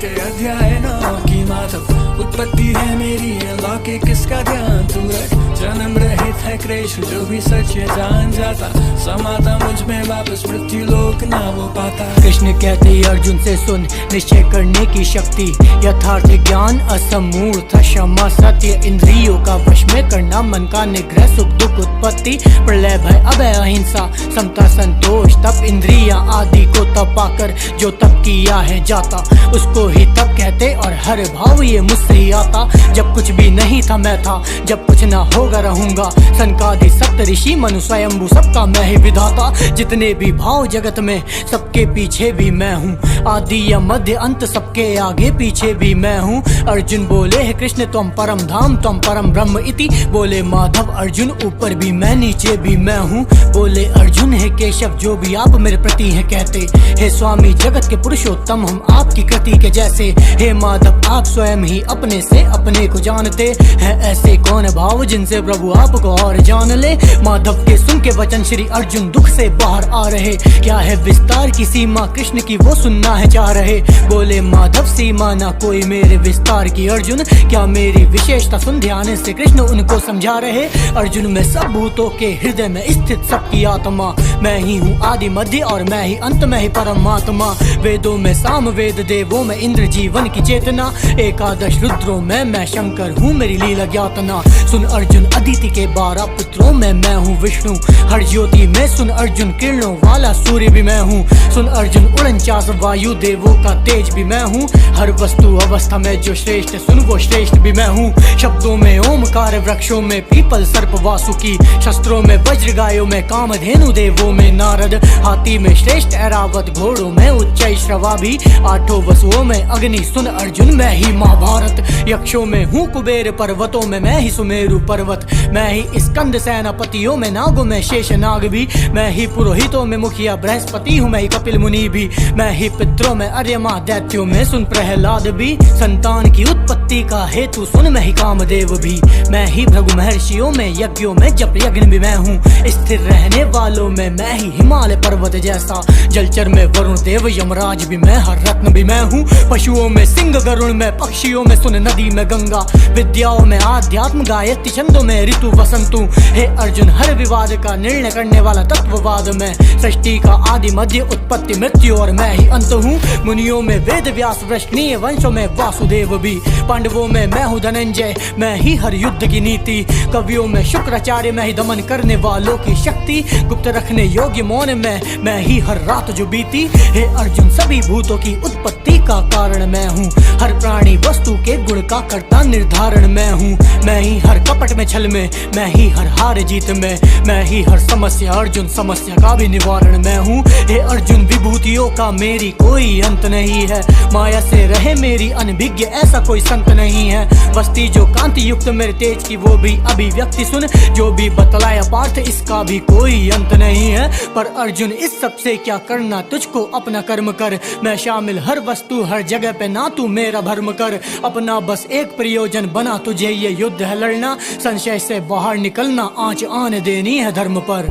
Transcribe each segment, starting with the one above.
के अध्याय 9 की माधव उत्पत्ति है मेरी, लौके किसका ध्यान तू रख। जन्म रहित है कृष्ण जो भी सच ये जान जाता, समाता मुझ में वापस मृत्यु लोक ना वो पाता। कृष्ण कहते अर्जुन से सुन निश्चय करने की शक्ति, यथार्थ ज्ञान असमूर्त क्षमा सत्य, इंद्रियों का वश में करना मन का निग्रह, सुख दुख उत्पत्ति प्रलय भय अभय अहिंसा, समता संतोष तप इंद्रिया आदि को तपाकर जो तप किया है जाता, उसको ही तप कहते और हर भाव ये मुझसे ही आता। जब कुछ भी नहीं था मैं था, जब कुछ ना होगा रहूंगा, सनकादि सप्त ऋषि मनु स्वयंभू सबका मैं ही विधाता। जितने भी भाव जगत में सबके पीछे भी मैं हूँ, आदि या मध्य अंत सबके आगे पीछे भी मैं हूँ। अर्जुन बोले है कृष्ण त्वम परम धाम त्वम परम ब्रह्म इति, बोले माधव अर्जुन ऊपर भी मैं नीचे भी मैं हूँ। बोले अर्जुन है केशव जो भी आप मेरे प्रति है कहते, हे स्वामी जगत के पुरुषोत्तम हम आपकी कृति के जैसे, हे माधव आप स्वयं ही अपने से अपने को जानते हैं, ऐसे कौन भाव जिनसे प्रभु आपको और जान ले। माधव के सुन के वचन श्री अर्जुन दुख से बाहर आ रहे, क्या है विस्तार की सीमा कृष्ण की वो सुनना है चाह रहे। बोले माधव सीमा ना कोई मेरे विस्तार की अर्जुन, क्या मेरी विशेषता सुन ध्यान से कृष्ण उनको समझा रहे। अर्जुन में सब भूतों के हृदय में स्थित सबकी आत्मा, मैं ही हूँ आदि मध्य और मैं ही अंत में ही परमात्मा। वेदों में साम वेद देवों में इंद्र जीवन की चेतना, एकादश रुद्रों में मैं शंकर हूँ मेरी लीला ज्ञातना। सुन अर्जुन अदिति के 12 पुत्रों में मैं हूँ विष्णु, हर ज्योति में सुन अर्जुन किरणों वाला सूर्य भी मैं हूँ। सुन अर्जुन 49 वायु देवों का तेज भी मैं हूँ, हर वस्तु अवस्था में जो श्रेष्ठ सुन वो श्रेष्ठ भी मैं हूँ। शब्दों में ओमकार वृक्षों में पीपल सर्प वासुकी, शस्त्रों में वज्र गायों में कामधेनु देवों में नारद, हाथी में श्रेष्ठ ऐरावत घोड़ों में उच्चै श्रवा भी, 8 वसुओं में अग्नि सुन अर्जुन मैं ही महाभारत। यक्षों में हूँ कुबेर पर्वतों में मैं ही सुमेरु पर्वत, मैं ही स्कंद सेनापतियों में नागों में शेष नाग भी, मैं ही पुरोहितों में मुखिया बृहस्पति हूँ मैं ही कपिल मुनि भी, मैं ही पितरों में अर्यमा दैत्यों में सुन प्रहलाद भी, संतान की उत्पत्ति का हेतु सुन मैं ही कामदेव भी, मैं ही भृगु महर्षियों में यज्ञों में जप यज्ञ भी मैं हूँ, स्थिर रहने वालों में मैं ही हिमालय पर्वत जैसा, जलचर में वरुण देव यमराज भी मैं हर रत्न भी मैं हूँ, पशुओं में सिंह गरुण में पक्षियों में सुन नदी में गंगा, विद्याओं में आध्यात्म गायत्री छंदों में ऋतु वसंतु। हे अर्जुन हर विवाद का निर्णय करने वाला तत्ववाद में, सृष्टि का आदि मध्य उत्पत्ति मृत्यु और मैं ही अंत हूँ। मुनियों में वेद व्यास वृष्णीय वंशों में वासुदेव भी, पांडवों में मैं हूँ धनंजय मैं ही हर युद्ध की नीति, कवियों में शुक्राचार्य मैं ही दमन करने वालों की शक्ति, गुप्त रखने योग्य मौन में मैं ही हर रात जो बीती। हे अर्जुन सभी भूतों की उत्पत्ति का कारण मैं हूँ, हर प्राणी वस्तु के गुण का कर्ता निर्धारण मैं हूँ, मैं ही हर कपट में छल में मैं ही हर हार जीत में, मैं ही हर समस्या अर्जुन समस्या का भी निवारण मैं हूँ। हे अर्जुन विभूतियों का मेरी कोई अंत नहीं है, माया से रहे मेरी अनभिज्ञ ऐसा कोई संत नहीं है, वस्ती जो कांति युक्त मेरे तेज की वो भी अभिव्यक्ति सुन, जो भी बतलाया पार्थ इसका भी कोई अंत नहीं है। पर अर्जुन इस सब से क्या करना तुझको अपना कर्म कर, मैं शामिल हर वस्तु हर जगह पे ना तू मेरा भर्म कर, अपना बस एक प्रयोजन बना तुझे ये युद्ध है लड़ना, संशय से बाहर निकलना आंच आने देनी है धर्म पर।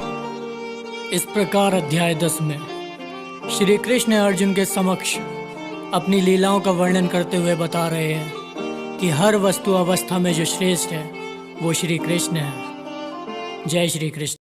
इस प्रकार अध्याय 10 में श्री कृष्ण अर्जुन के समक्ष अपनी लीलाओं का वर्णन करते हुए बता रहे हैं कि हर वस्तु अवस्था में जो श्रेष्ठ है वो श्री कृष्ण है। जय श्री कृष्ण।